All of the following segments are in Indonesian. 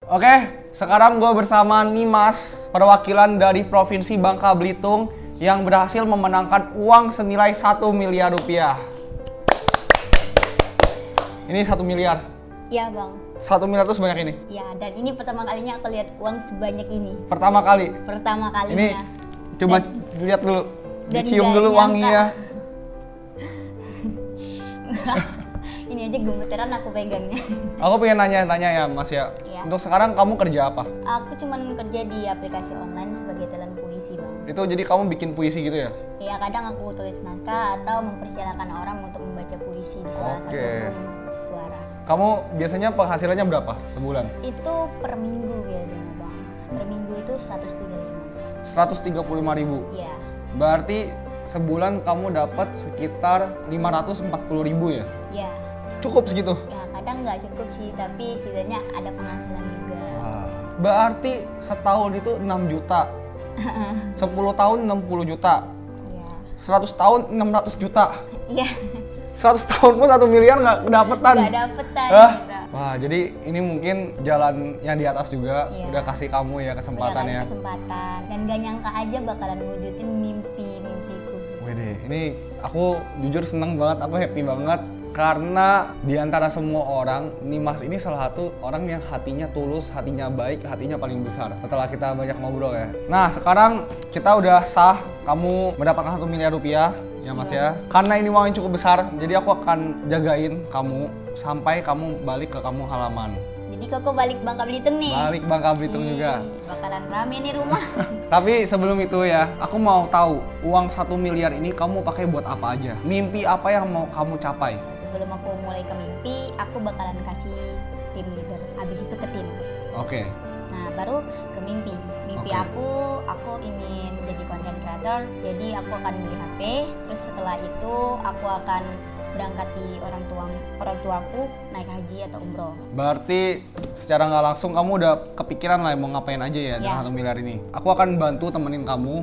Oke, sekarang gue bersama Nimas, perwakilan dari Provinsi Bangka Belitung yang berhasil memenangkan uang senilai 1 miliar rupiah. Ini 1 miliar. Iya bang. 1 miliar itu sebanyak ini? Ya, dan ini pertama kalinya aku lihat uang sebanyak ini. Pertama kali? Pertama kalinya. Ini coba lihat dulu, dan dicium dulu nyangka. wanginya. Ini aja gemeteran aku pegangnya. Aku pengen nanya ya Mas ya. Iya. Untuk sekarang kamu kerja apa? Aku cuman kerja di aplikasi online sebagai talent puisi bang. Itu jadi kamu bikin puisi gitu ya? Ya kadang aku tulis naskah atau mempersilahkan orang untuk membaca puisi di salah satu room suara. Kamu biasanya penghasilannya berapa sebulan? Itu per minggu biasanya bang. Per minggu itu 135. 135.000. Iya. Berarti sebulan kamu dapat sekitar 540.000 ya? Iya. Cukup segitu? Ya kadang nggak cukup sih, tapi setidaknya ada penghasilan juga. Berarti setahun itu 6 juta. 10 tahun 60 juta. Iya. 100 tahun 600 juta. Iya. 100 tahun pun 1 miliar nggak kedapetan. Nggak dapetan. Wah, jadi ini mungkin jalan yang di atas juga udah kasih kamu ya kesempatan ya. Kesempatan. Dan gak nyangka aja bakalan wujudin mimpiku. Wede, ini aku jujur seneng banget, aku happy banget. Karena di antara semua orang, Nimas ini salah satu orang yang hatinya tulus, hatinya baik, hatinya paling besar. Setelah kita banyak ngobrol ya. Nah, sekarang kita udah sah, kamu mendapatkan 1 miliar rupiah, ya Mas ya. Karena ini uang yang cukup besar, jadi aku akan jagain kamu sampai kamu balik ke kamu halaman. Jadi koko balik Bangka Belitung nih? Balik Bangka Belitung juga. Bakalan rame nih rumah. Tapi sebelum itu ya, aku mau tahu uang 1 miliar ini kamu pakai buat apa aja? Mimpi apa yang mau kamu capai? Sebelum aku mulai ke mimpi, aku bakalan kasih tim leader. Habis itu ke tim. Oke. Nah, baru ke mimpi. Mimpi aku ingin jadi content creator. Jadi aku akan beli HP. Terus setelah itu aku akan berangkati orang tuaku naik haji atau umroh. Berarti secara nggak langsung kamu udah kepikiran lah mau ngapain aja ya dengan 1 miliar ini. Aku akan bantu temenin kamu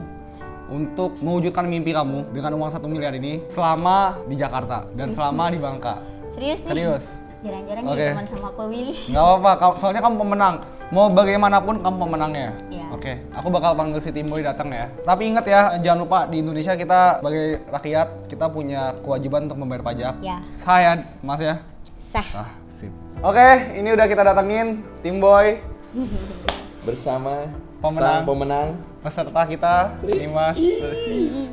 untuk mewujudkan mimpi kamu dengan uang 1 miliar ini selama di Jakarta dan selama di Bangka. Serius nih? Serius. Jarang-jarang jadi teman sama aku Willy. Nggak apa-apa, soalnya kamu pemenang. Mau bagaimanapun kamu pemenangnya. Iya. Oke, aku bakal panggil si Timboy datang ya. Tapi ingat ya, jangan lupa di Indonesia kita sebagai rakyat kita punya kewajiban untuk membayar pajak. Ya. Sah ya, Mas ya? Sah. Sip. Oke, ini udah kita datengin Timboy bersama pemenang. sang pemenang Peserta kita, Nimas.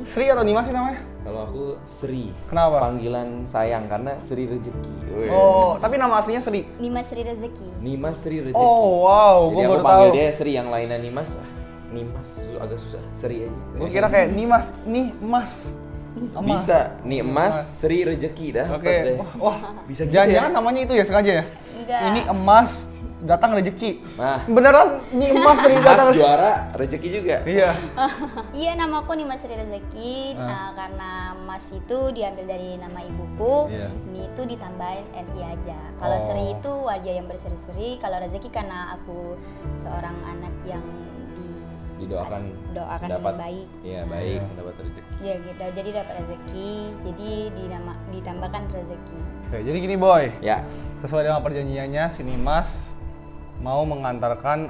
Sri atau Nimas sih namanya? Kalau aku Sri. Kenapa? Panggilan sayang karena Sri Rezeki. Oh, tapi nama aslinya Sri? Nimas Sri Rezeki. Nimas Sri Rezeki. Oh wow, jadi gue aku baru panggil tahu. dia Sri, yang lainnya Nimas. Nimas agak susah, Sri aja. Gue kira kayak Nimas, nih Mas. Bisa, nih emas, Sri Rezeki dah. Oke. Wah, bisa gitu jangan-jangan ya? namanya itu ya sengaja ya? Enggak. Ini emas, datang rezeki. Nah, Beneran nih emas Sri emas datang. juara, rezeki juga. Iya. Iya, namaku Nimas Sri Rezeki. Karena Mas itu diambil dari nama ibuku. Iya. Ini itu ditambahin NI aja. Kalau Sri itu wajah yang berseri-seri. Kalau Rezeki karena aku seorang anak yang Didoakan doakan dapat dengan baik. Iya, baik, dapat rezeki. Ya gitu. Jadi dapat rezeki. Jadi ditambahkan rezeki. Oke, jadi gini Boy. Ya. Sesuai dengan perjanjiannya, si Nimas mau mengantarkan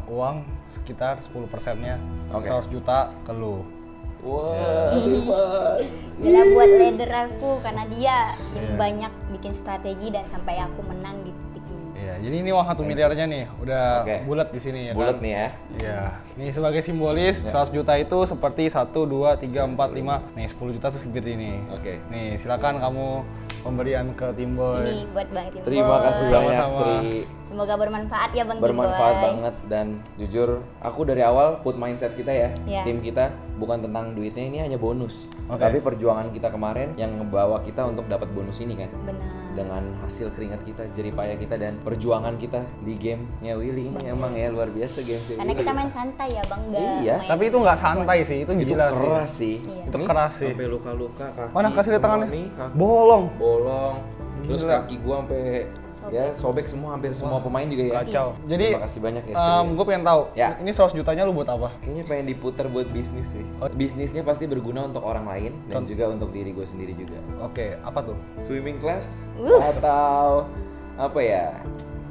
uang sekitar 10%-nya, 100 juta ke lu. Wah, Nimas. Dia buat leader aku karena dia yang banyak bikin strategi dan sampai aku menang di titik ini. Iya, jadi ini uang 1 miliarnya nih, udah bulat di sini ya Bulat kan? nih ya. Iya. Nih sebagai simbolis 100 juta itu seperti 1 2 3 4 5. Nih 10 juta tuh seperti ini. Oke. Nih, silakan kamu pemberian ke Timboy. Ini buat Bang Timboy. Terima kasih banyak Sama-sama. Sri. Semoga bermanfaat ya Bang Bermanfaat Timboy. banget, dan jujur aku dari awal put mindset kita ya, Iya. tim kita bukan tentang duitnya, ini hanya bonus. Oke. Tapi perjuangan kita kemarin yang ngebawa kita untuk dapat bonus ini kan. Benar. Dengan hasil keringat kita, jerih payah kita, dan perjuangan kita di gamenya Willy ini emang ya luar biasa gamenya. Karena kita main santai ya Bang, nggak Iya. main- Tapi itu nggak santai sih, itu itu gila keras sih. sih. Iya. Itu Nih, keras sih. Sampai luka-luka kaki. Mana kasih lihat semua tangannya? nih, kaki Bolong. bolong. Terus Gila. kaki gua sampai ya sobek semua, hampir semua pemain juga ya. Kacau. Jadi Terima kasih banyak ya. Sri. gue pengen tahu, Ya. ini 100 jutanya lu buat apa? Kayaknya pengen diputar buat bisnis sih. Bisnisnya pasti berguna untuk orang lain dan juga untuk diri gue sendiri juga. Oke, apa tuh? Swimming class atau apa ya?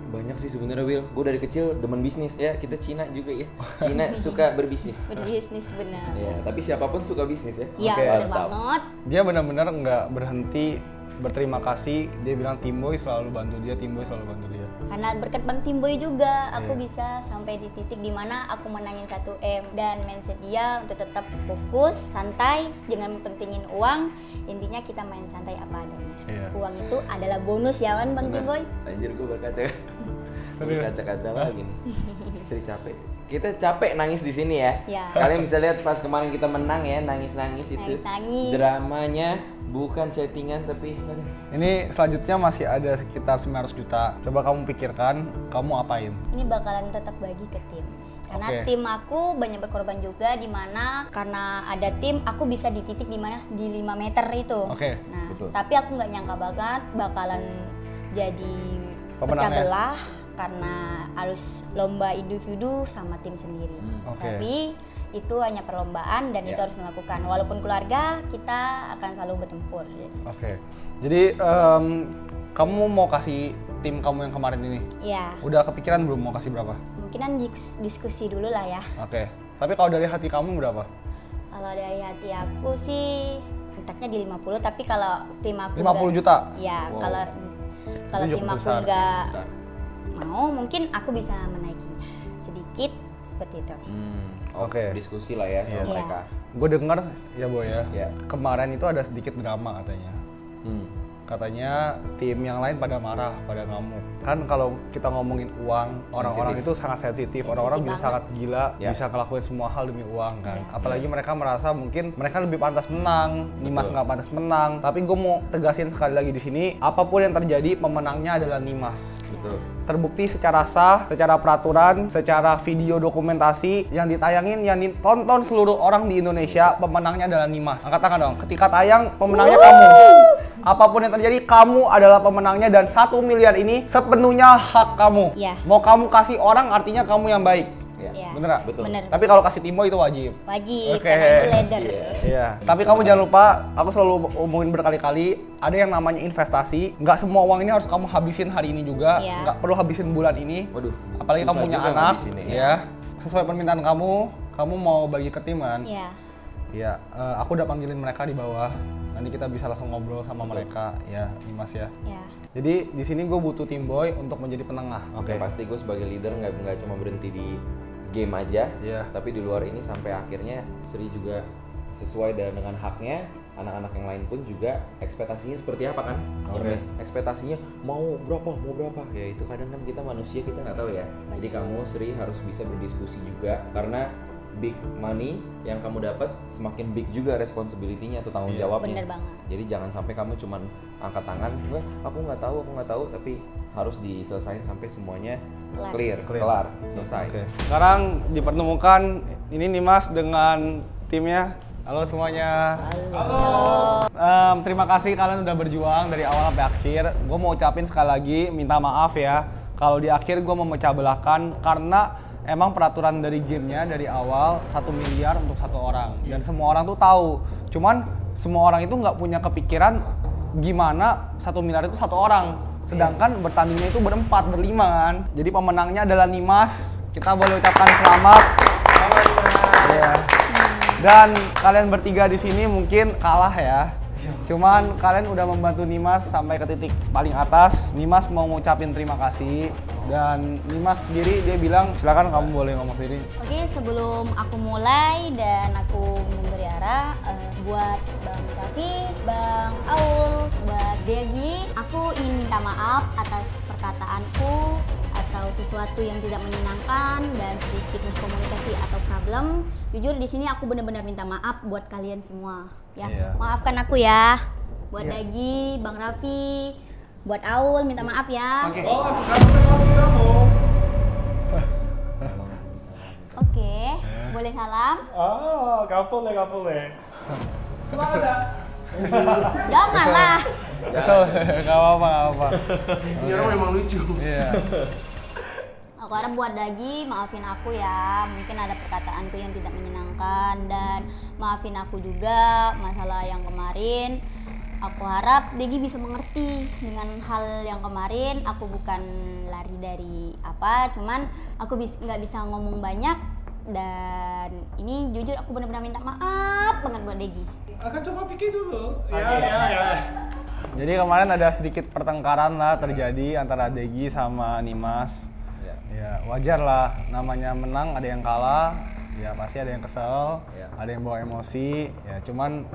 Banyak sih sebenarnya Will. Gue dari kecil demen bisnis ya. Kita Cina juga ya. Cina suka berbisnis. Berbisnis benar. Ya, tapi siapapun suka bisnis ya. Iya, Oke. benar Mantap. banget. Dia benar-benar nggak berhenti berterima kasih. Dia bilang Timboy selalu bantu dia, Timboy selalu bantu dia. Karena berkat Bang Timboy juga aku Iya. bisa sampai di titik dimana aku menangin 1M. Dan mindset dia untuk tetap fokus, santai, jangan pentingin uang. Intinya kita main santai apa adanya. Iya. Uang itu adalah bonus ya kan Bang Bener. Timboy? Anjir gue berkaca. Serius? Berkaca-kaca lagi nih. Seri capek. Kita capek nangis di sini ya. Ya. Kalian bisa lihat pas kemarin kita menang ya, nangis-nangis itu. Nangis-nangis. Dramanya bukan settingan tapi aduh. Ini selanjutnya masih ada sekitar 900 juta. Coba kamu pikirkan, kamu apain? Ini bakalan tetap bagi ke tim. Karena Oke. tim aku banyak berkorban juga di mana karena ada tim aku bisa di titik di mana di 5 meter itu. Oke, Nah, betul. tapi aku nggak nyangka banget bakalan jadi pecah Pemenangnya. belah karena harus lomba individu sama tim sendiri. Oke. Tapi itu hanya perlombaan dan itu Ya. harus melakukan. Walaupun keluarga, kita akan selalu bertempur. Oke. Jadi kamu mau kasih tim kamu yang kemarin ini? Iya, Udah kepikiran belum mau kasih berapa? mungkinan diskusi dulu lah ya. Oke. Tapi kalau dari hati kamu berapa? Kalau dari hati aku sih entaknya di 50, tapi kalau tim aku 50 juta? Iya, Wow. kalau Itu tim cukup aku besar. nggak Besar. mau, mungkin aku bisa menaikinya sedikit seperti itu. Oke. Diskusi lah ya sama Iya. mereka. Gue dengar ya Boy ya, Iya. kemarin itu ada sedikit drama katanya. Katanya tim yang lain pada marah, pada ngamuk. Kan kalau kita ngomongin uang, orang-orang itu sangat sensitif. Orang-orang bisa banget. sangat gila, Ya. bisa ngelakuin semua hal demi uang kan. Iya. Apalagi mereka merasa mungkin mereka lebih pantas menang, Nimas Betul. nggak pantas menang. Tapi gue mau tegasin sekali lagi di sini, apapun yang terjadi pemenangnya adalah Nimas. Betul. Terbukti secara sah, secara peraturan, secara video dokumentasi yang ditayangin, yang ditonton seluruh orang di Indonesia, pemenangnya adalah Nimas. Angkat tangan dong. Ketika tayang, pemenangnya kamu. Apapun yang terjadi, kamu adalah pemenangnya dan 1 miliar ini sepenuhnya hak kamu. Iya. Mau kamu kasih orang, artinya kamu yang baik. Ya. Iya. Bener nggak? Betul. Bener. Tapi kalau kasih Timbo itu wajib. Wajib, Oke. karena itu leader. Iya. Tapi kamu jangan lupa, aku selalu omongin berkali-kali, ada yang namanya investasi. Nggak semua uang ini harus kamu habisin hari ini juga. Iya. Nggak perlu habisin bulan ini. Waduh. Apalagi kamu susah punya juga anak, ngabisinnya, ya. Sesuai permintaan kamu mau bagi ke tim kan? Iya. Iya. Aku udah panggilin mereka di bawah. Nanti kita bisa langsung ngobrol sama mereka, ya, Mas ya. Iya. Jadi di sini gue butuh tim boy untuk menjadi penengah. Oke. Pasti gue sebagai leader nggak cuma berhenti di game aja, Iya. tapi di luar ini sampai akhirnya Sri juga sesuai dengan haknya. Anak-anak yang lain pun juga ekspektasinya seperti apa kan? Oke. Ekspektasinya mau berapa? Ya itu kadang kan kita manusia kita nggak tahu ya. Jadi kamu Sri harus bisa berdiskusi juga karena big money yang kamu dapat semakin big juga responsibility-nya atau tanggung Iya. jawabnya. Bener banget. Jadi jangan sampai kamu cuman angkat tangan, enggak, aku nggak tahu, tapi harus diselesain sampai semuanya Kelar. kelar, selesai. Oke. Sekarang dipertemukan ini nih Mas dengan timnya. Halo semuanya. Terima kasih kalian udah berjuang dari awal sampai akhir. Gue mau ucapin sekali lagi minta maaf ya. Kalau di akhir gue memecah belahkan karena emang peraturan dari gamenya dari awal 1 miliar untuk 1 orang. Dan semua orang tuh tahu. Cuman semua orang itu nggak punya kepikiran gimana 1 miliar itu 1 orang. Sedangkan bertandingnya itu berempat, berlima kan. Jadi pemenangnya adalah Nimas. Kita boleh ucapkan selamat. Iya. Dan kalian bertiga di sini mungkin kalah ya. Cuman kalian udah membantu Nimas sampai ke titik paling atas. Nimas mau ngucapin terima kasih. Dan Nimas sendiri dia bilang silakan kamu boleh ngomong sendiri. Oke, sebelum aku mulai dan aku memberi arah buat Bang Raffi, Bang Aul, buat Degi, aku ingin minta maaf atas perkataanku atau sesuatu yang tidak menyenangkan dan sedikit miskomunikasi atau problem. Jujur di sini aku benar-benar minta maaf buat kalian semua ya. Iya. Maafkan aku ya. Buat Iya. Degi, Bang Raffi, buat Aul minta maaf ya. Oke. Oke, boleh salam? 가볼래. Janganlah. Gak apa-apa. Ini orang memang lucu. Iya. Aku harap buat Dagi, maafin aku ya. Mungkin ada perkataanku yang tidak menyenangkan dan maafin aku juga masalah yang kemarin. Aku harap Degi bisa mengerti dengan hal yang kemarin. Aku bukan lari dari apa, cuman aku nggak bisa ngomong banyak. Dan ini jujur aku benar-benar minta maaf banget buat Degi. Akan coba pikir dulu. Ya. Jadi kemarin ada sedikit pertengkaran lah terjadi antara Degi sama Nimas. Ya wajar lah, namanya menang ada yang kalah, ya pasti ada yang kesel, ada yang bawa emosi. Ya cuman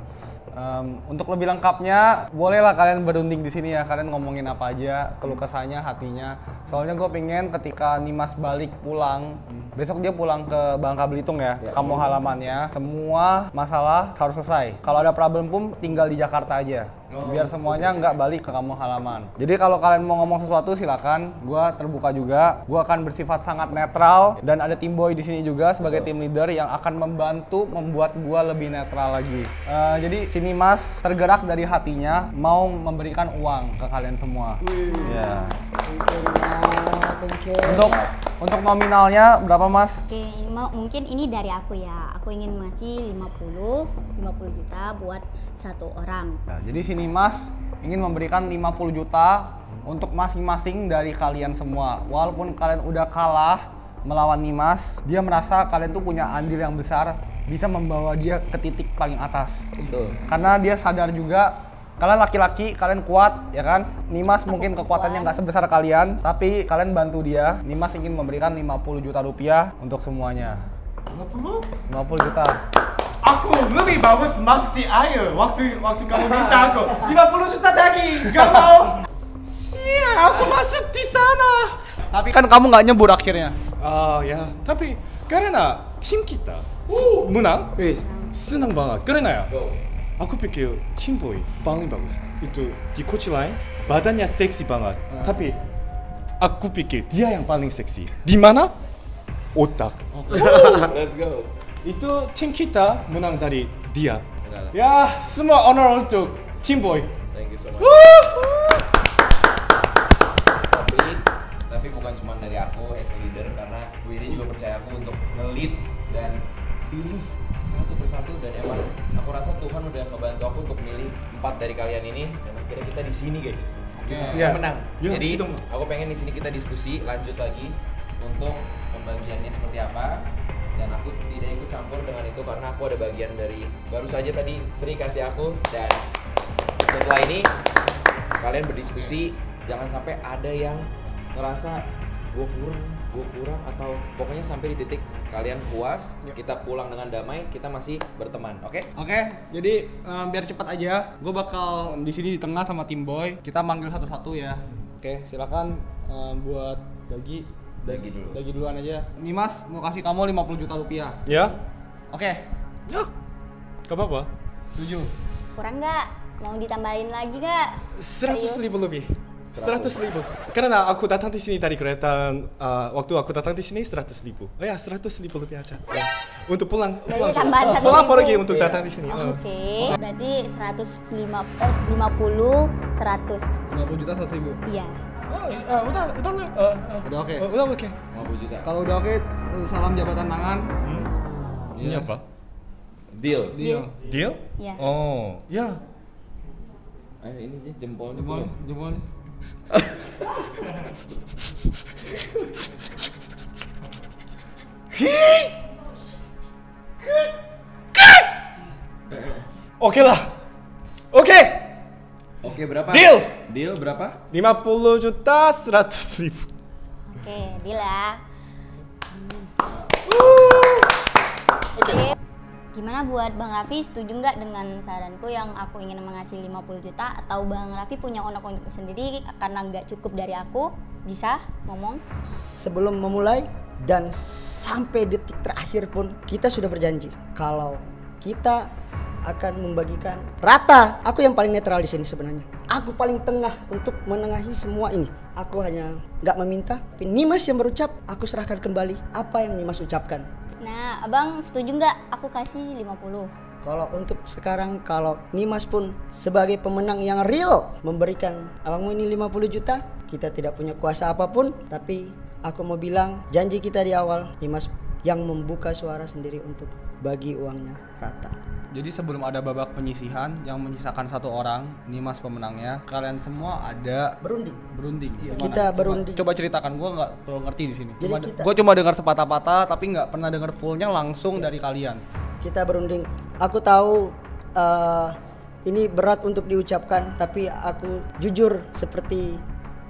untuk lebih lengkapnya bolehlah kalian berunding di sini ya, kalian ngomongin apa aja, keluh kesahnya, hatinya. Soalnya gue pengen ketika Nimas balik pulang, besok dia pulang ke Bangka Belitung ya, kampung halamannya, semua masalah harus selesai. Kalau ada problem pun tinggal di Jakarta aja. Biar semuanya nggak balik ke kampung halaman. Jadi kalau kalian mau ngomong sesuatu silakan, gue terbuka juga. Gue akan bersifat sangat netral dan ada tim boy di sini juga sebagai tim leader yang akan membantu membuat gue lebih netral lagi. Jadi sini Mas tergerak dari hatinya mau memberikan uang ke kalian semua. Ya. Untuk nominalnya berapa Mas? Oke, mungkin ini dari aku ya. Aku ingin ngasih 50 juta buat satu orang. Nah, jadi sini Mas ingin memberikan 50 juta untuk masing-masing dari kalian semua. Walaupun kalian udah kalah melawan Nimas, dia merasa kalian tuh punya andil yang besar, bisa membawa dia ke titik paling atas. Betul. Karena dia sadar juga kalian laki-laki, kalian kuat, ya kan? Nimas mungkin kekuatannya nggak sebesar kalian, tapi kalian bantu dia. Nimas ingin memberikan 50 juta rupiah untuk semuanya. 50 juta. Aku lebih bagus masuk di air waktu kamu minta aku 50 juta lagi. Gak mau. Sial, aku masuk di sana. Tapi kan kamu nggak nyebur akhirnya. Ya, tapi karena tim kita menang, senang banget. Karena ya, aku pikir tim boy paling bagus. Itu di coach line badannya seksi banget. Tapi aku pikir dia yang paling seksi. Di mana? Otak. Let's go. Itu tim kita menang dari dia. Enggak lah. Ya, semua honor untuk tim boy. Thank you so much. Tapi bukan cuma dari aku as leader, karena Willy juga percaya aku untuk nge-lead dan pilih satu persatu, dan emang aku rasa Tuhan udah ngebantu aku untuk milih 4 dari kalian ini, dan akhirnya kita di sini guys. Kita Ya. menang. Ya, Jadi gitu. aku pengen di sini kita diskusi lanjut lagi untuk pembagiannya seperti apa. Dan aku tidak ikut campur dengan itu karena aku ada bagian dari baru saja tadi Sri kasih aku, dan setelah ini kalian berdiskusi, jangan sampai ada yang ngerasa gue kurang atau pokoknya sampai di titik kalian puas, kita pulang dengan damai, kita masih berteman, oke? Oke, jadi biar cepat aja, gue bakal di sini di tengah sama tim boy. Kita manggil satu-satu ya. Oke, silakan buat Bagi dulu. Dagi duluan aja. Nimas mau kasih kamu 50 juta rupiah. Ya? Oke, Ya. Gak apa-apa. setuju. Kurang nggak? Mau ditambahin lagi nggak? 100.000 lebih. 100.000. Karena aku datang di sini dari kereta, waktu aku datang di sini 100.000. Oh ya, 100.000 lebih aja. Ya. Untuk pulang. Jadi tambahan 100.000. Pulang pergi untuk datang di sini. Oke, berarti 50, 100. 50 juta 100 ribu. Iya. Udah. Udah oke. Udah oke. 50 juta. Kalau udah oke, salam jabatan tangan. Ini apa? Deal. Deal. Deal? Iya. Oh, ya. Ayo ini aja jempolnya. Jempol. Oke lah. Oke. Oke, berapa? Deal. Deal berapa? 50 juta 100.000. Oke, deal ya. Oke. Oke. Gimana buat Bang Raffi, setuju nggak dengan saranku yang aku ingin mengasih 50 juta? Atau Bang Raffi punya unek-unek sendiri karena nggak cukup dari aku? Bisa ngomong? Sebelum memulai dan sampai detik terakhir pun kita sudah berjanji kalau kita akan membagikan rata. Aku yang paling netral di sini sebenarnya. Aku paling tengah untuk menengahi semua ini. Aku hanya nggak meminta, tapi Nimas yang berucap, aku serahkan kembali apa yang Nimas ucapkan. Nah, Abang setuju nggak aku kasih 50? Kalau untuk sekarang, kalau Nimas pun sebagai pemenang yang real memberikan abangmu ini 50 juta, kita tidak punya kuasa apapun, tapi aku mau bilang janji kita di awal, Nimas yang membuka suara sendiri untuk bagi uangnya rata. Jadi sebelum ada babak penyisihan yang menyisakan 1 orang, Nimas pemenangnya, kalian semua ada berunding. Gimana? Kita berunding. Coba ceritakan, gue nggak terlalu ngerti di sini. Jadi Gue cuma dengar sepatah-patah, tapi nggak pernah dengar fullnya langsung dari kalian. Kita berunding. Aku tahu ini berat untuk diucapkan, tapi aku jujur seperti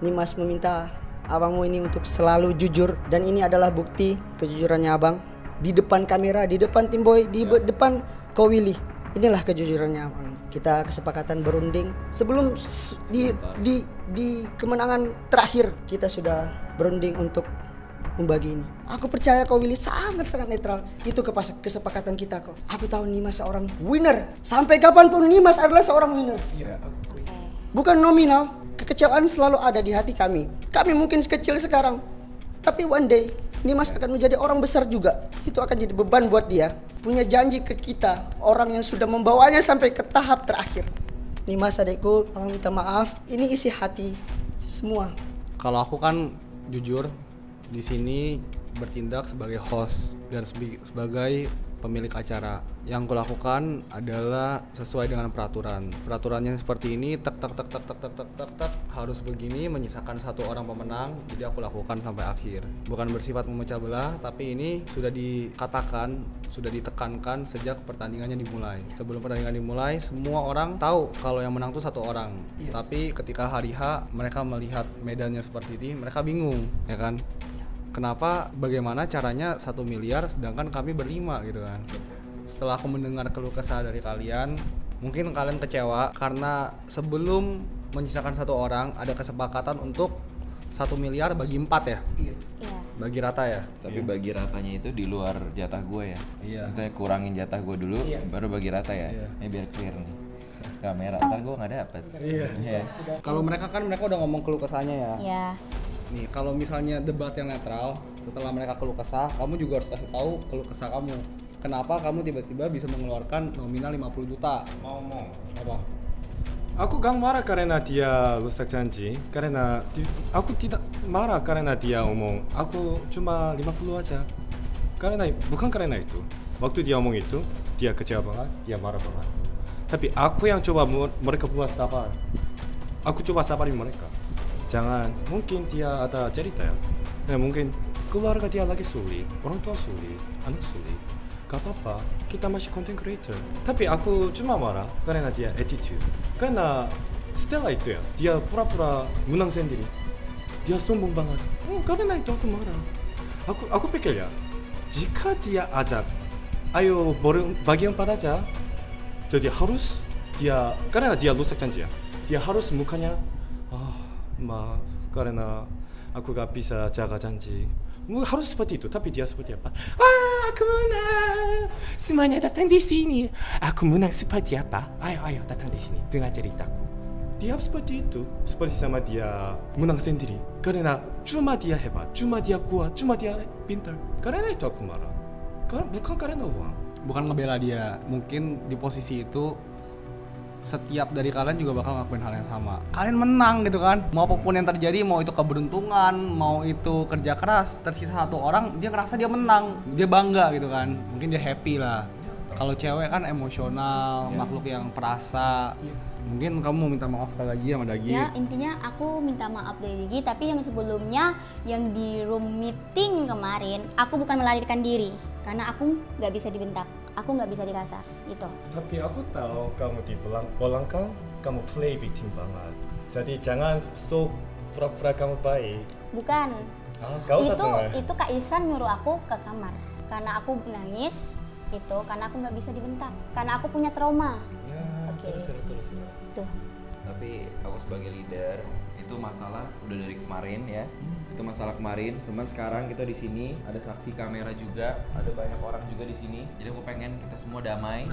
Nimas meminta abangmu ini untuk selalu jujur, dan ini adalah bukti kejujurannya abang di depan kamera, di depan Tim Boy, di depan Ko Willy. Inilah kejujurannya abang. Kita kesepakatan berunding sebelum di kemenangan terakhir kita sudah berunding untuk membagi ini. Aku percaya Ko Willy sangat netral. Itu kesepakatan kita kok. Aku tahu Nimas seorang winner. Sampai kapanpun Nimas adalah seorang winner. Bukan nominal. Kekecewaan selalu ada di hati kami. Kami mungkin kecil sekarang, tapi one day Nimas akan menjadi orang besar juga. Itu akan jadi beban buat dia. Punya janji ke kita, orang yang sudah membawanya sampai ke tahap terakhir. Nimas adekku, abang minta maaf. Ini isi hati semua. Kalau aku kan jujur di sini bertindak sebagai host dan sebagai pemilik acara. Yang kulakukan adalah sesuai dengan peraturan. Peraturannya seperti ini, tek harus begini, menyisakan 1 orang pemenang. Jadi aku lakukan sampai akhir. Bukan bersifat memecah belah, tapi ini sudah dikatakan, sudah ditekankan sejak pertandingannya dimulai. Sebelum pertandingan dimulai, semua orang tahu kalau yang menang tuh 1 orang. Tapi ketika hari H mereka melihat medannya seperti ini, mereka bingung, ya kan? Kenapa, bagaimana caranya 1 miliar sedangkan kami berlima gitu kan. Setelah aku mendengar keluh kesah dari kalian, mungkin kalian kecewa karena sebelum menyisakan 1 orang ada kesepakatan untuk 1 miliar bagi 4 ya? Iya. Bagi rata ya? Tapi bagi ratanya itu di luar jatah gue ya. Iya. Misalnya kurangin jatah gue dulu, baru bagi rata ya. Ini biar clear nih. Kamera ntar gue nggak dapet. Iya. Kalau mereka udah ngomong keluh kesahnya ya. Iya. Nih, kalau misalnya debat yang netral, setelah mereka keluh kesah, kamu juga harus kasih tahu keluh kesah kamu. Kenapa kamu tiba-tiba bisa mengeluarkan nominal 50 juta? Mau. Apa? Aku gak marah karena dia rusak janji. Karena aku tidak marah karena dia omong aku cuma 50 aja. Karena bukan karena itu. Waktu dia omong itu, dia kecewa banget, dia marah banget. Tapi aku yang coba mereka buat sabar. Aku coba sabarin mereka. Jangan, mungkin dia ada cerita ya. Mungkin keluarga dia lagi sulit, orang tua sulit, anak sulit. Gak apa-apa, kita masih content creator. Tapi aku cuma marah karena dia attitude. Karena setelah itu ya, dia pura-pura menang sendiri. Dia sombong banget. Karena itu aku marah. Aku pikir ya, jika dia ajak, ayo bagi 4 aja. Jadi harus dia, karena dia rusak janji ya, dia harus mukanya maaf karena aku gak bisa jaga janji. Harus seperti itu, tapi dia seperti apa? Aku menang, semuanya datang di sini. Aku menang seperti apa? Ayo datang di sini dengar ceritaku. Dia seperti itu, seperti sama dia menang sendiri. Karena cuma dia hebat, cuma dia kuat, cuma dia pintar. Karena itu aku marah. Bukan karena uang. Bukan ngebela dia, mungkin di posisi itu setiap dari kalian juga bakal ngelakuin hal yang sama. Kalian menang gitu kan. Mau apapun yang terjadi, mau itu keberuntungan, mau itu kerja keras, tersisa 1 orang, dia ngerasa dia menang, dia bangga gitu kan. Mungkin dia happy lah. Kalau cewek kan emosional, makhluk yang perasa. Mungkin kamu mau minta maaf sekali lagi sama Dagi. Ya, intinya aku minta maaf dari Dagi, tapi yang sebelumnya yang di room meeting kemarin, aku bukan melarikan diri karena aku nggak bisa dibentak. Aku nggak bisa dikasar, gitu. Tapi aku tahu kamu di belakang kamu play victim banget. Jadi jangan sok pura-pura kamu baik. Bukan. Gak usah itu Kak Isan nyuruh aku ke kamar karena aku nangis itu karena aku nggak bisa dibentak karena aku punya trauma. Oke. Terus. Tuh. Tapi aku sebagai leader itu masalah udah dari kemarin ya. Itu masalah kemarin. Cuman sekarang kita di sini ada saksi kamera juga, ada banyak orang juga di sini. Jadi aku pengen kita semua damai.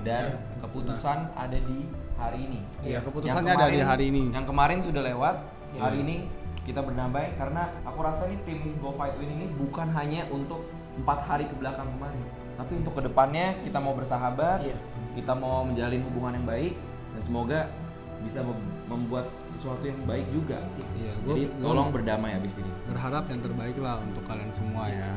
Dan keputusan ada di hari ini. Iya, keputusannya ada di hari ini. Yang kemarin sudah lewat. Hari ini kita berdamai karena aku rasa nih tim Go Fight Win ini bukan hanya untuk 4 hari ke belakang kemarin, tapi untuk kedepannya kita mau bersahabat, kita mau menjalin hubungan yang baik dan semoga bisa membuat sesuatu yang baik juga. Jadi tolong berdamai abis ini. Berharap yang terbaik lah untuk kalian semua ya.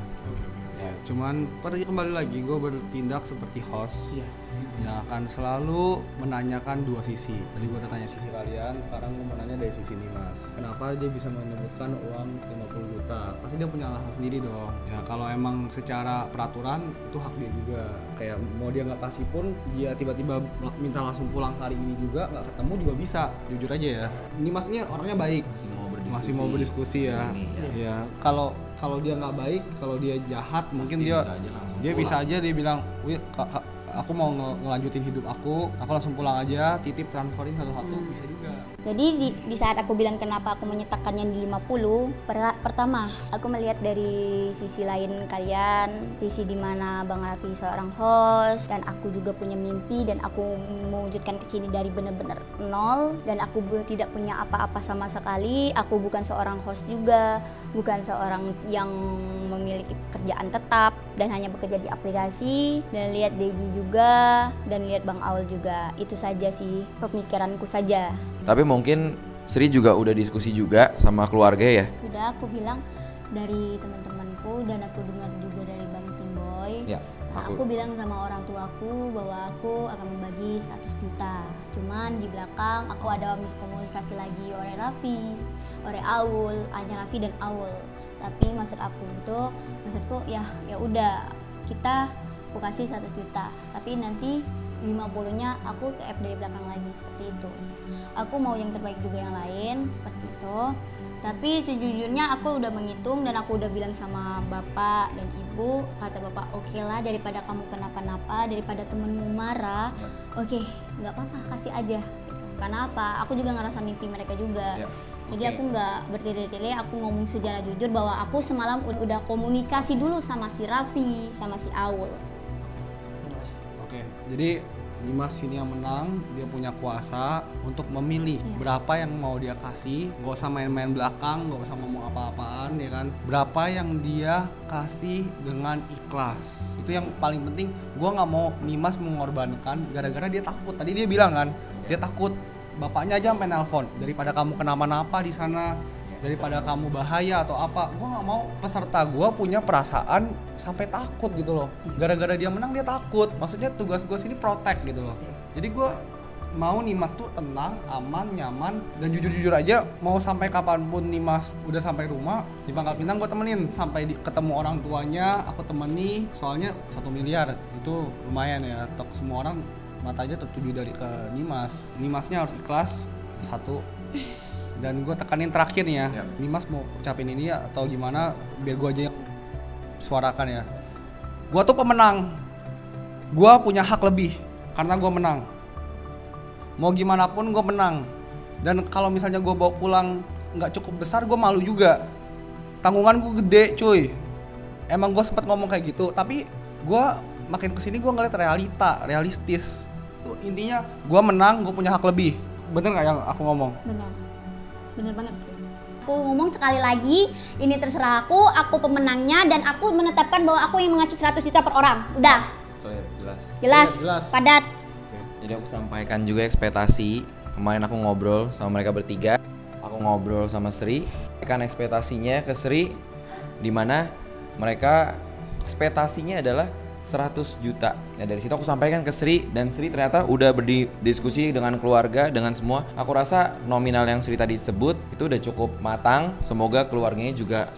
Cuman pada kembali lagi gue bertindak seperti host. Iya. Yang akan selalu menanyakan dua sisi. Tadi gue udah tanya sisi kalian, sekarang gue mau nanya dari sisi Nimas. Kenapa dia bisa menyebutkan uang 50 juta? Pasti dia punya alasan sendiri dong. Ya kalau emang secara peraturan itu hak dia juga. Kayak mau dia nggak kasih pun, dia tiba-tiba minta langsung pulang hari ini juga, nggak ketemu juga bisa. Jujur aja ya. Nimas ini orangnya baik. Masih mau berdiskusi ya. Ya kalau dia nggak baik, kalau dia jahat, mungkin dia bisa aja dia bilang, "Wih, aku mau ngelanjutin hidup aku langsung pulang aja, titip transferin satu-satu." Bisa juga. Jadi di saat aku bilang kenapa aku menyetakkannya di 50, pertama aku melihat dari sisi lain kalian, sisi dimana Bang Raffi seorang host dan aku juga punya mimpi dan aku mewujudkan kesini dari benar-benar nol dan aku tidak punya apa-apa sama sekali. Aku bukan seorang host juga, bukan seorang yang memiliki pekerjaan tetap dan hanya bekerja di aplikasi, dan lihat Deji juga dan lihat Bang Aul juga. Itu saja sih pemikiranku saja. Tapi mungkin Sri juga udah diskusi juga sama keluarga ya? Udah, aku bilang dari teman-temanku dan aku dengar juga dari Bang Timboy. Ya, aku bilang sama orang tuaku bahwa aku akan membagi 100 juta. Cuman di belakang aku ada miskomunikasi lagi oleh Raffi, oleh Aul, hanya Raffi dan Aul. Tapi maksudku ya udah kita aku kasih 100 juta, tapi nanti 50-nya aku TF dari belakang lagi, seperti itu. Aku mau yang terbaik juga yang lain, seperti itu. Tapi sejujurnya aku udah menghitung dan aku udah bilang sama bapak dan ibu, kata bapak, oke lah, daripada kamu kenapa-napa, daripada temenmu marah, oke, nggak apa-apa, kasih aja. Gitu. Karena apa? Aku juga ngerasa mimpi mereka juga. Jadi aku nggak bertele-tele, aku ngomong secara jujur bahwa aku semalam udah komunikasi dulu sama si Raffi, sama si Aul. Oke, jadi Nimas ini yang menang, dia punya kuasa untuk memilih berapa yang mau dia kasih. Gak usah main-main belakang, gak usah ngomong apa-apaan ya kan. Berapa yang dia kasih dengan ikhlas. Itu yang paling penting. Gua nggak mau Nimas mengorbankan gara-gara dia takut. Tadi dia bilang kan, dia takut. Bapaknya aja sampai nelpon, daripada kamu kenapa-napa di sana, daripada kamu bahaya atau apa. Gue nggak mau peserta gue punya perasaan sampai takut gitu loh. Gara-gara dia menang dia takut. Maksudnya tugas gue sini protect gitu loh. Jadi gue mau Nimas tuh tenang, aman, nyaman, dan jujur-jujur aja mau sampai kapanpun Nimas udah sampai rumah di Pangkal Pinang gue temenin sampai ketemu orang tuanya, aku temani. Soalnya 1 miliar itu lumayan ya. Semua orang mata aja tertuju dari ke Nimas. Nimasnya harus ikhlas satu. Dan gue tekanin terakhir nih ya, Nimas mau ucapin ini ya atau gimana, biar gue aja yang suarakan ya. Gue tuh pemenang, gue punya hak lebih karena gue menang. Mau gimana pun gue menang. Dan kalau misalnya gue bawa pulang nggak cukup besar, gue malu juga. Tanggungan gue gede cuy. Emang gue sempet ngomong kayak gitu, tapi gue makin kesini gue ngeliat realistis. Tuh intinya gue menang, gue punya hak lebih. Bener nggak yang aku ngomong? Bener banget. Aku ngomong sekali lagi, ini terserah aku pemenangnya dan aku menetapkan bahwa aku yang mengasih 100 juta per orang. Udah. Jelas. Padat. Jadi aku sampaikan juga ekspektasi. Kemarin aku ngobrol sama mereka bertiga. Aku ngobrol sama Sri. Kan ekspektasinya ke Sri, dimana mereka ekspektasinya adalah 100 juta. Ya dari situ aku sampaikan ke Sri, dan Sri ternyata udah berdiskusi dengan keluarga, dengan semua. Aku rasa nominal yang Sri tadi sebut itu udah cukup matang. Semoga keluarganya juga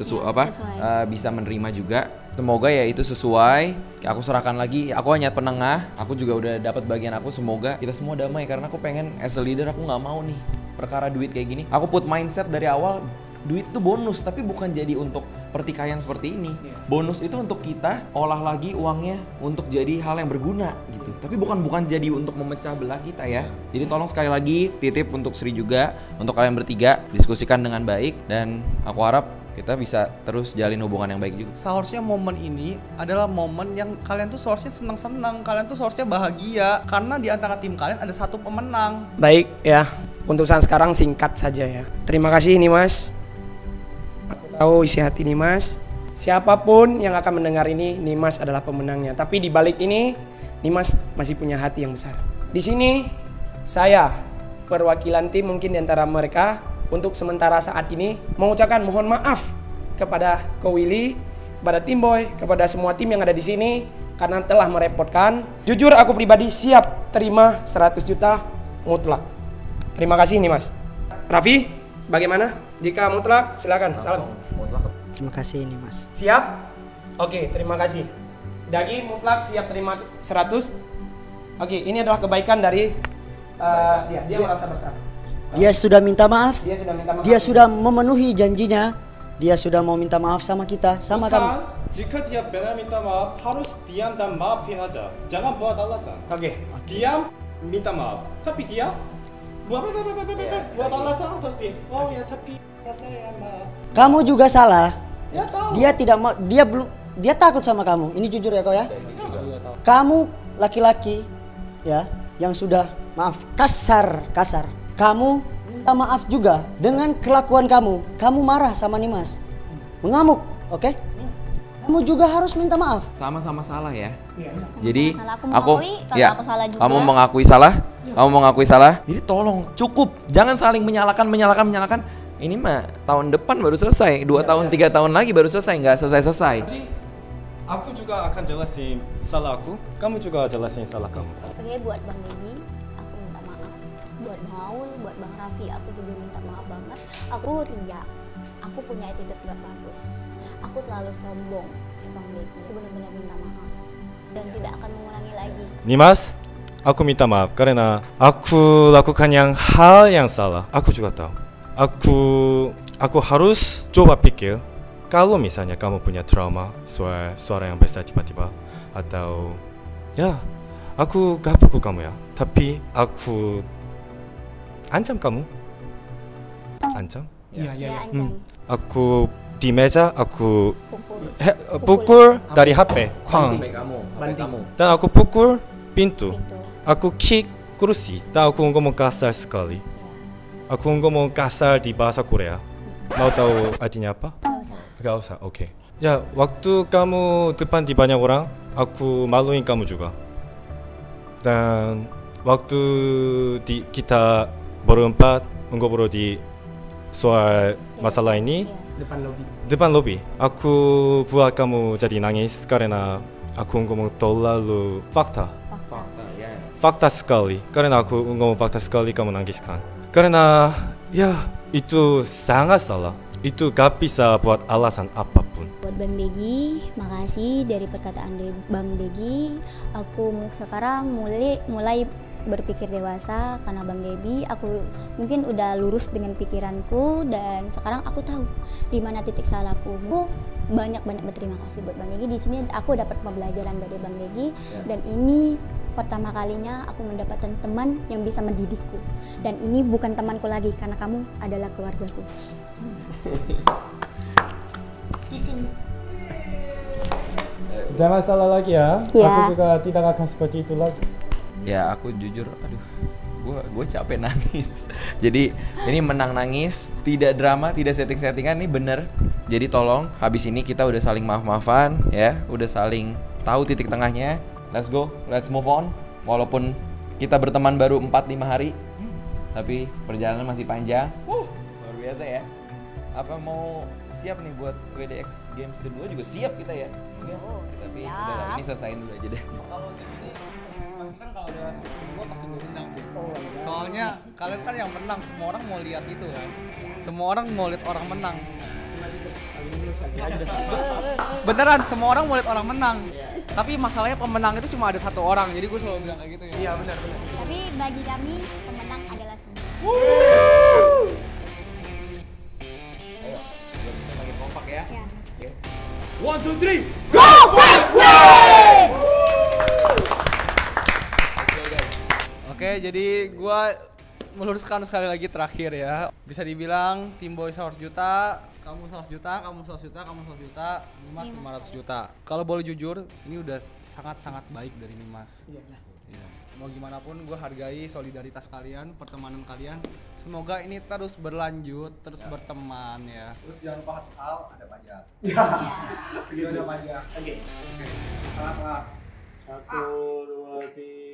bisa menerima juga. Semoga ya itu sesuai. Aku serahkan lagi. Aku hanya penengah. Aku juga udah dapat bagian aku. Semoga kita semua damai, karena aku pengen as a leader, aku nggak mau nih perkara duit kayak gini. Aku put mindset dari awal, duit itu bonus, tapi bukan jadi untuk pertikaian seperti ini. Bonus itu untuk kita olah lagi uangnya untuk jadi hal yang berguna gitu. Tapi bukan jadi untuk memecah belah kita ya. Jadi tolong sekali lagi titip untuk Sri juga, untuk kalian bertiga, diskusikan dengan baik, dan aku harap kita bisa terus jalin hubungan yang baik juga. Seharusnya momen ini adalah momen yang kalian tuh seharusnya senang-senang, kalian tuh seharusnya bahagia, karena di antara tim kalian ada satu pemenang. Baik ya, untuk saat sekarang singkat saja ya. Terima kasih Nimas. Tahu isi hati Nimas. Siapapun yang akan mendengar ini, Nimas adalah pemenangnya. Tapi di balik ini, Nimas masih punya hati yang besar. Di sini saya perwakilan tim mungkin di antara mereka untuk sementara saat ini mengucapkan mohon maaf kepada Ko Willy kepada tim Boy, kepada semua tim yang ada di sini karena telah merepotkan. Jujur aku pribadi siap terima 100 juta mutlak. Terima kasih nih Mas. Raffi, bagaimana? Jika mutlak silakan. Salam. Mutlak. Terima kasih ini Mas. Siap? Oke, terima kasih. Dagi mutlak siap terima 100. Oke, ini adalah kebaikan dari dia merasa bersalah. Dia sudah minta maaf. Dia sudah minta maaf. Dia sudah memenuhi janjinya. Dia sudah mau minta maaf sama kita, sama kami. Jika dia benar minta maaf, harus diam dan maafin aja. Jangan buat alasan. Oke. Diam, minta maaf. Tapi dia buat alasan tapi tapi saya maaf. Kamu juga salah. Ya tahu. Dia tidak mau, dia takut sama kamu. Ini jujur ya kau ya. Kamu laki-laki ya yang sudah kasar. Kamu minta maaf juga dengan kelakuan kamu. Kamu marah sama Nimas, mengamuk, oke? Kamu juga harus minta maaf. Sama-sama salah ya. Jadi Salah, aku aku mengakui kalau ya aku salah juga. kamu mengakui salah. Kamu mengakui salah. Jadi tolong cukup, jangan saling menyalahkan. Ini mah tahun depan baru selesai, 2 tahun 3 tahun lagi baru selesai, nggak selesai. Aku juga akan jelasin salah aku. Kamu juga jelasin salah kamu. Oke, buat Bang Degi, aku minta maaf. Buat Maul, buat Bang Raffi, aku juga minta maaf banget. Aku ria, aku punya attitude gak bagus. Aku terlalu sombong, ya Bang Degi. Aku benar-benar minta maaf dan tidak akan mengulangi lagi. Nimas, aku minta maaf karena aku lakukan hal yang salah. Aku juga tahu. Aku harus coba pikir kalau misalnya kamu punya trauma suara yang besar tiba-tiba atau ya aku gak pukul kamu ya, tapi aku ancam kamu. Ancam? Iya. Ancam. Aku di meja aku Pukul. pukul dari HP, 쾅. HP kamu. Dan aku pukul pintu. Pintu. Aku kick kursi. Dan aku ngomong kasar sekali. Aku ngomong kasar di bahasa Korea. Mau tahu artinya apa? Gak usah, oke. Ya, waktu kamu depan di banyak orang, aku maluin kamu juga. Dan waktu kita berempat ngobrol di soal masalah ini, depan lobi, aku buat kamu jadi nangis karena aku ngomong terlalu fakta sekali. Karena aku ngomong fakta sekali, kamu nangiskan. Karena ya itu sangat salah. Itu gak bisa buat alasan apapun. Buat Bang Degi, makasih dari perkataan Bang Degi. Aku sekarang mulai berpikir dewasa karena Bang Debi. Aku mungkin udah lurus dengan pikiranku dan sekarang aku tahu di mana titik salahku. Banyak berterima kasih buat Bang Degi. Di sini aku dapat pembelajaran dari Bang Degi dan ini pertama kalinya aku mendapatkan teman yang bisa mendidikku. Dan ini bukan temanku lagi karena kamu adalah keluargaku. Jangan salah lagi ya. Ya. Aku juga tidak akan seperti itu lagi. Ya aku jujur, aduh, gue capek nangis. Jadi ini menang nangis, tidak drama, tidak setting-settingan, ini bener. Jadi tolong, habis ini kita udah saling maaf-maafan, ya, udah saling tahu titik tengahnya. Let's go, let's move on. Walaupun kita berteman baru 4-5 hari, tapi perjalanan masih panjang. Luar biasa ya. Apa mau siap nih buat WDX Games kedua juga siap kita ya? Siap. Tapi siap. udahlah, ini selesain dulu aja deh. Kalau ini pasti kan kalau ada season 2 pasti gue undang sih. Soalnya kalian kan yang menang, semua orang mau lihat itu kan. Semua orang mau lihat orang menang. Beneran, semua orang mau lihat orang menang. Tapi masalahnya pemenang itu cuma ada satu orang, jadi gue selalu bilang kayak gitu ya. Iya benar. Tapi bagi kami pemenang adalah semua. Ayo, biar kita makin kompak ya. Ya. 1, 2, 3, Go Fredway! Oke, jadi gue meluruskan sekali lagi terakhir ya. Bisa dibilang tim Boy 100 juta, kamu 100 juta, kamu 100 juta, kamu 100 juta, Nimas 500 juta. Kalau boleh jujur, ini udah sangat-sangat baik dari Nimas. Iya. Mau gimana pun gue hargai solidaritas kalian, pertemanan kalian. Semoga ini terus berlanjut, terus berteman ya. Terus jangan lupa hal ada pajak. Iya. Ada pajak. Oke. Salah. 1, 2, 3.